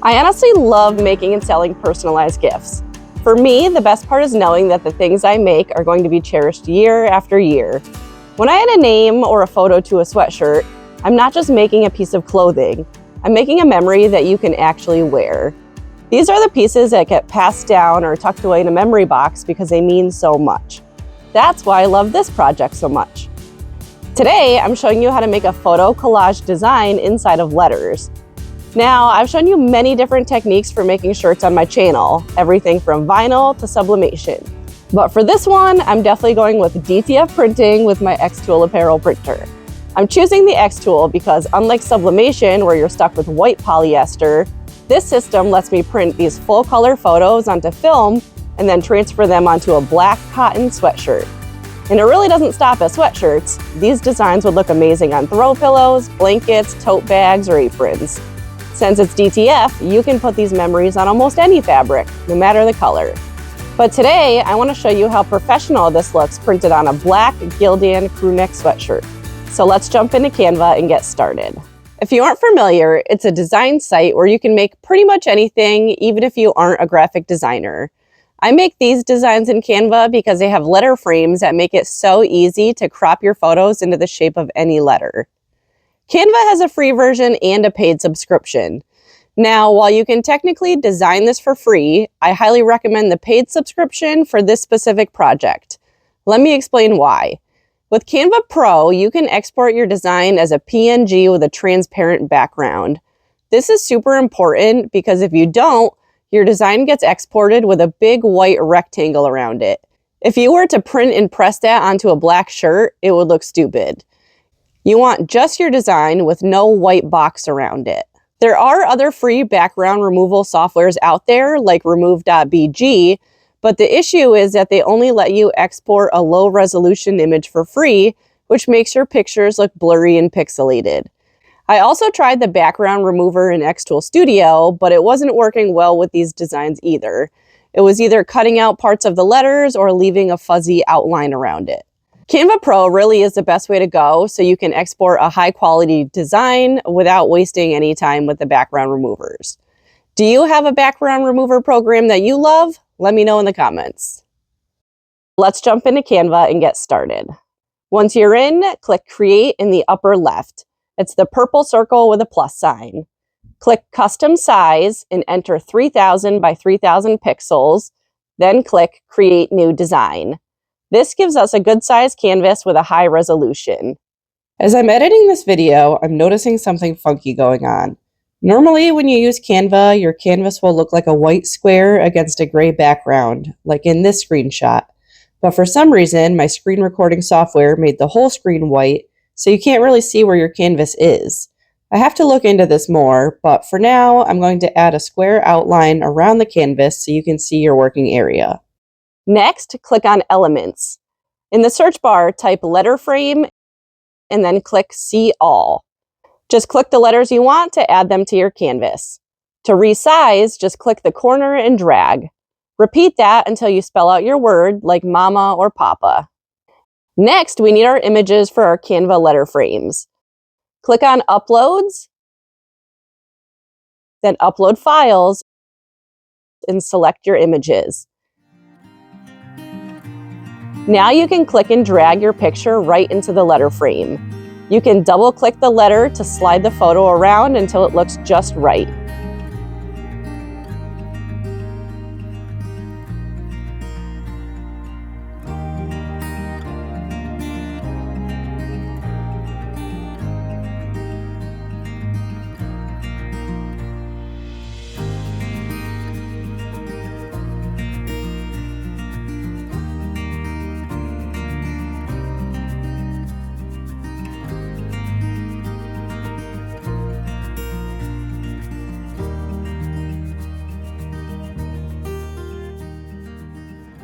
I honestly love making and selling personalized gifts. For me, the best part is knowing that the things I make are going to be cherished year after year. When I add a name or a photo to a sweatshirt, I'm not just making a piece of clothing, I'm making a memory that you can actually wear. These are the pieces that get passed down or tucked away in a memory box because they mean so much. That's why I love this project so much. Today, I'm showing you how to make a photo collage design inside of letters. Now, I've shown you many different techniques for making shirts on my channel, everything from vinyl to sublimation. But for this one, I'm definitely going with DTF printing with my xTool Apparel Printer. I'm choosing the xTool because unlike sublimation, where you're stuck with white polyester, this system lets me print these full color photos onto film and then transfer them onto a black cotton sweatshirt. And it really doesn't stop at sweatshirts. These designs would look amazing on throw pillows, blankets, tote bags, or aprons. Since it's DTF, you can put these memories on almost any fabric, no matter the color. But today, I want to show you how professional this looks printed on a black Gildan crewneck sweatshirt. So let's jump into Canva and get started. If you aren't familiar, it's a design site where you can make pretty much anything, even if you aren't a graphic designer. I make these designs in Canva because they have letter frames that make it so easy to crop your photos into the shape of any letter. Canva has a free version and a paid subscription. Now, while you can technically design this for free, I highly recommend the paid subscription for this specific project. Let me explain why. With Canva Pro, you can export your design as a PNG with a transparent background. This is super important because if you don't, your design gets exported with a big white rectangle around it. If you were to print and press that onto a black shirt, it would look stupid. You want just your design with no white box around it. There are other free background removal softwares out there like remove.bg, but the issue is that they only let you export a low resolution image for free, which makes your pictures look blurry and pixelated. I also tried the background remover in xTool Studio, but it wasn't working well with these designs either. It was either cutting out parts of the letters or leaving a fuzzy outline around it. Canva Pro really is the best way to go so you can export a high quality design without wasting any time with the background removers. Do you have a background remover program that you love? Let me know in the comments. Let's jump into Canva and get started. Once you're in, click Create in the upper left. It's the purple circle with a plus sign. Click Custom Size and enter 3000 by 3000 pixels, then click Create New Design. This gives us a good size canvas with a high resolution. As I'm editing this video, I'm noticing something funky going on. Normally, when you use Canva, your canvas will look like a white square against a gray background, like in this screenshot. But for some reason, my screen recording software made the whole screen white, so you can't really see where your canvas is. I have to look into this more, but for now, I'm going to add a square outline around the canvas so you can see your working area. Next, click on Elements. In the search bar, type letter frame and then click See All. Just click the letters you want to add them to your canvas. To resize, just click the corner and drag. Repeat that until you spell out your word like mama or papa. Next, we need our images for our Canva letter frames. Click on Uploads, then Upload Files, and select your images. Now you can click and drag your picture right into the letter frame. You can double-click the letter to slide the photo around until it looks just right.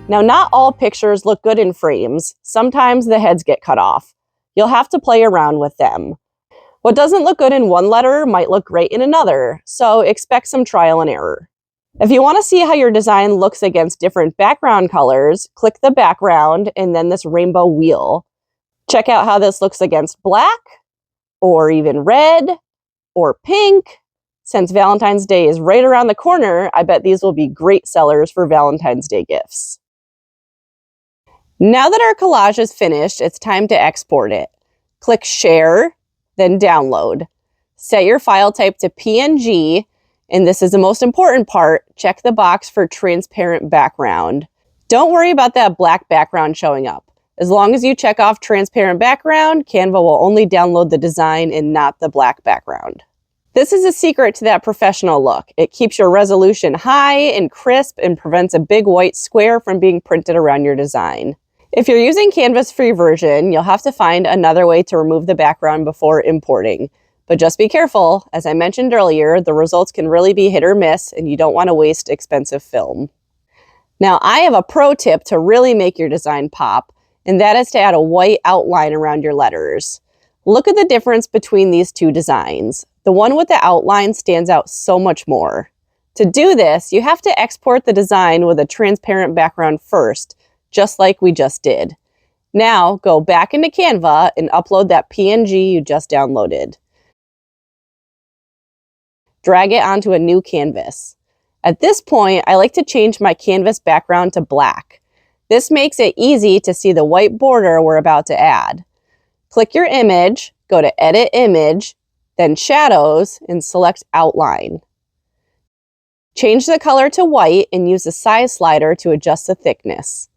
Now, not all pictures look good in frames. Sometimes the heads get cut off. You'll have to play around with them. What doesn't look good in one letter might look great in another, so expect some trial and error. If you want to see how your design looks against different background colors, click the background and then this rainbow wheel. Check out how this looks against black, or even red, or pink, Since Valentine's Day is right around the corner, I bet these will be great sellers for Valentine's Day gifts. Now that our collage is finished, it's time to export it. Click Share, then Download. Set your file type to PNG, and this is the most important part, check the box for transparent background. Don't worry about that black background showing up. As long as you check off transparent background, Canva will only download the design and not the black background. This is a secret to that professional look. It keeps your resolution high and crisp and prevents a big white square from being printed around your design. If you're using Canva's free version, you'll have to find another way to remove the background before importing. But just be careful. As I mentioned earlier, the results can really be hit or miss, and you don't want to waste expensive film. Now, I have a pro tip to really make your design pop, and that is to add a white outline around your letters. Look at the difference between these two designs. The one with the outline stands out so much more. To do this, you have to export the design with a transparent background first, just like we just did. Now, go back into Canva and upload that PNG you just downloaded. Drag it onto a new canvas. At this point, I like to change my canvas background to black. This makes it easy to see the white border we're about to add. Click your image, go to Edit Image, then Shadows, and select Outline. Change the color to white and use the size slider to adjust the thickness.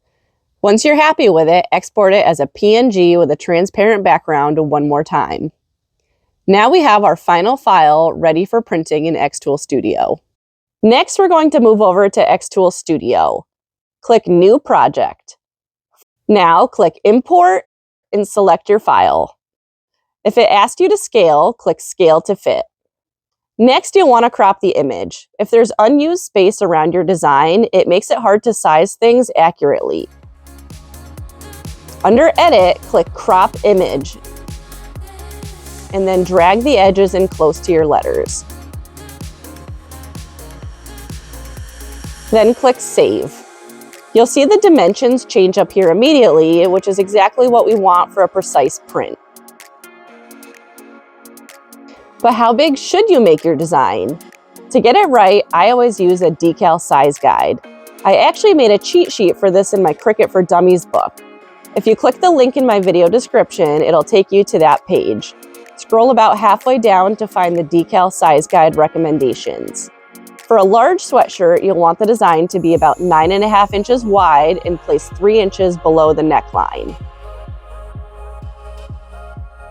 Once you're happy with it, export it as a PNG with a transparent background one more time. Now we have our final file ready for printing in xTool Studio. Next, we're going to move over to xTool Studio. Click New Project. Now click Import and select your file. If it asks you to scale, click Scale to Fit. Next, you'll want to crop the image. If there's unused space around your design, it makes it hard to size things accurately. Under Edit, click Crop Image, and then drag the edges in close to your letters. Then click Save. You'll see the dimensions change up here immediately, which is exactly what we want for a precise print. But how big should you make your design? To get it right, I always use a Decal size guide. I actually made a cheat sheet for this in my Cricut for Dummies book. If you click the link in my video description, it'll take you to that page. Scroll about halfway down to find the Decal size guide recommendations. For a large sweatshirt, you'll want the design to be about 9.5 inches wide and placed 3 inches below the neckline.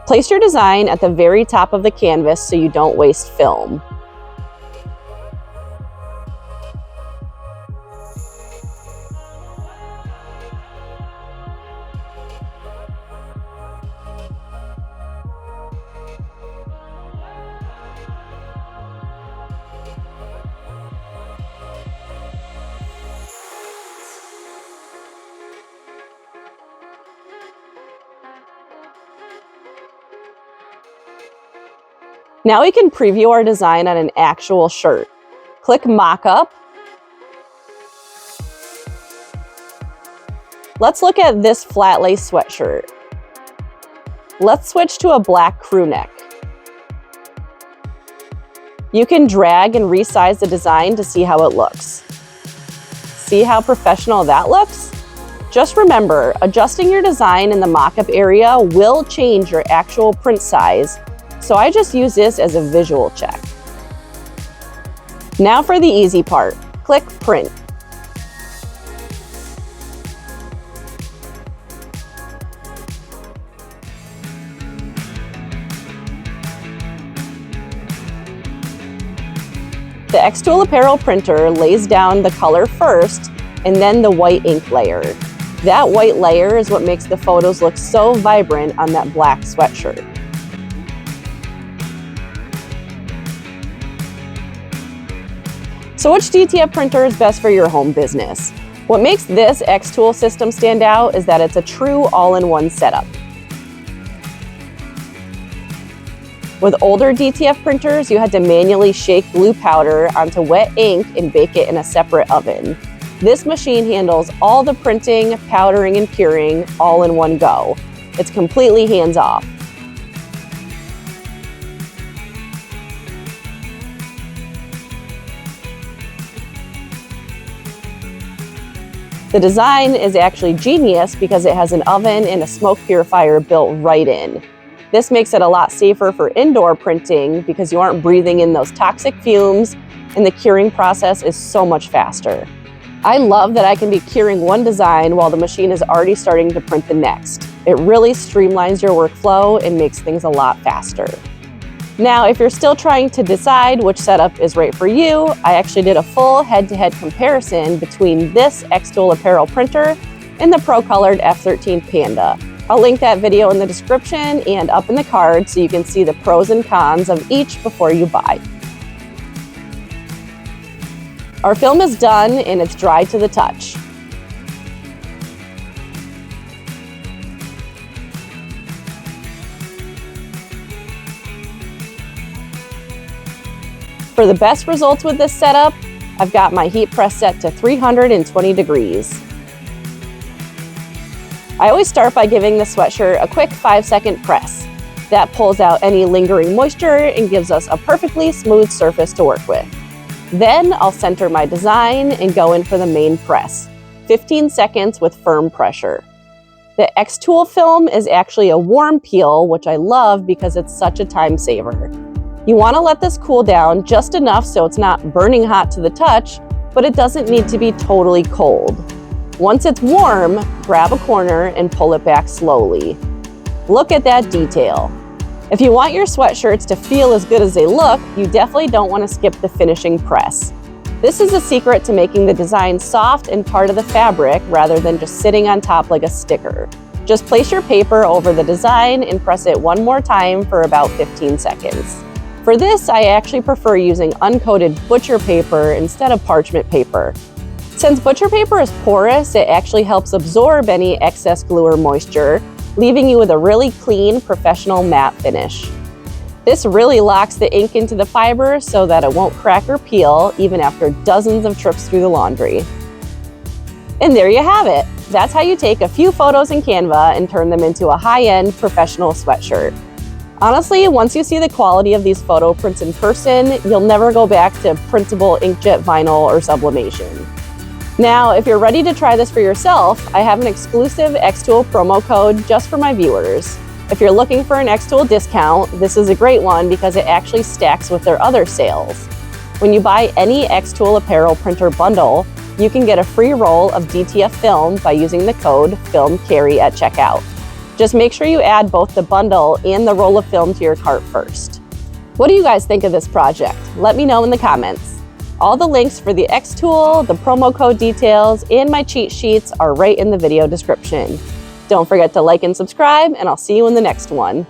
Place your design at the very top of the canvas so you don't waste film. Now we can preview our design on an actual shirt. Click Mockup. Let's look at this flat lace sweatshirt. Let's switch to a black crew neck. You can drag and resize the design to see how it looks. See how professional that looks? Just remember, adjusting your design in the mockup area will change your actual print size, so I just use this as a visual check. Now for the easy part, click Print. The xTool Apparel Printer lays down the color first and then the white ink layer. That white layer is what makes the photos look so vibrant on that black sweatshirt. So which DTF printer is best for your home business? What makes this xTool system stand out is that it's a true all-in-one setup. With older DTF printers, you had to manually shake glue powder onto wet ink and bake it in a separate oven. This machine handles all the printing, powdering, and curing all in one go. It's completely hands-off. The design is actually genius because it has an oven and a smoke purifier built right in. This makes it a lot safer for indoor printing because you aren't breathing in those toxic fumes, and the curing process is so much faster. I love that I can be curing one design while the machine is already starting to print the next. It really streamlines your workflow and makes things a lot faster. Now, if you're still trying to decide which setup is right for you, I actually did a full head-to-head comparison between this xTool Apparel printer and the Pro-colored F13 Panda. I'll link that video in the description and up in the card so you can see the pros and cons of each before you buy. Our film is done and it's dry to the touch. For the best results with this setup, I've got my heat press set to 320 degrees. I always start by giving the sweatshirt a quick 5-second press. That pulls out any lingering moisture and gives us a perfectly smooth surface to work with. Then I'll center my design and go in for the main press, 15 seconds with firm pressure. The xTool film is actually a warm peel, which I love because it's such a time saver. You want to let this cool down just enough so it's not burning hot to the touch, but it doesn't need to be totally cold. Once it's warm, grab a corner and pull it back slowly. Look at that detail. If you want your sweatshirts to feel as good as they look, you definitely don't want to skip the finishing press. This is a secret to making the design soft and part of the fabric rather than just sitting on top like a sticker. Just place your paper over the design and press it one more time for about 15 seconds. For this, I actually prefer using uncoated butcher paper instead of parchment paper. Since butcher paper is porous, it actually helps absorb any excess glue or moisture, leaving you with a really clean, professional matte finish. This really locks the ink into the fiber so that it won't crack or peel even after dozens of trips through the laundry. And there you have it. That's how you take a few photos in Canva and turn them into a high-end professional sweatshirt. Honestly, once you see the quality of these photo prints in person, you'll never go back to printable inkjet vinyl or sublimation. Now, if you're ready to try this for yourself, I have an exclusive xTool promo code just for my viewers. If you're looking for an xTool discount, this is a great one because it actually stacks with their other sales. When you buy any xTool Apparel Printer bundle, you can get a free roll of DTF film by using the code FILMKERRI at checkout. Just make sure you add both the bundle and the roll of film to your cart first. What do you guys think of this project? Let me know in the comments. All the links for the xTool, the promo code details, and my cheat sheets are right in the video description. Don't forget to like and subscribe, and I'll see you in the next one.